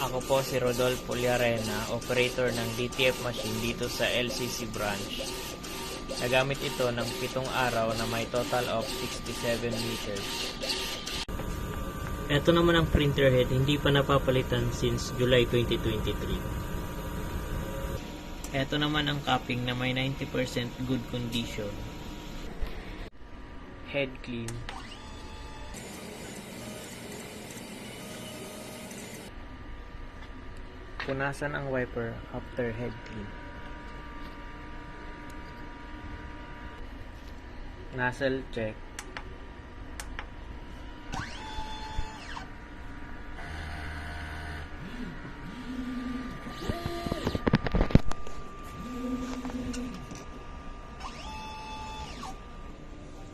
Ako po si Rodolfo Liarena, operator ng DTF machine dito sa LCC branch. Nagamit ito ng 7 araw na may total of 67 meters. Ito naman ang printer head, hindi pa napapalitan since July 2023. Ito naman ang capping na may 90% good condition. Head clean. Punasan ang wiper after head clean. Nozzle check.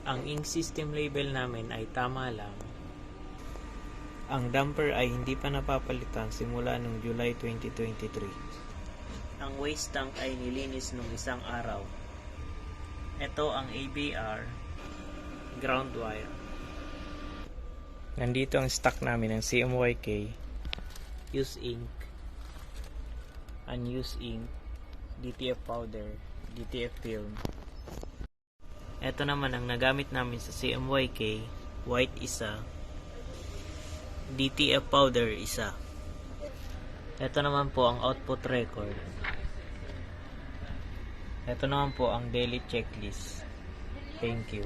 Ang ink system label namin ay tama lang. Ang damper ay hindi pa napapalitan simula noong July 2023. Ang waste tank ay nilinis nung 1 araw. Ito ang ABR ground wire. Nandito ang stock namin ng CMYK, used ink, unused ink, DTF powder, DTF film. Ito naman ang nagamit namin sa CMYK, white isa, DTF powder isa. Ito naman po ang output record. Ito naman po ang daily checklist. Thank you.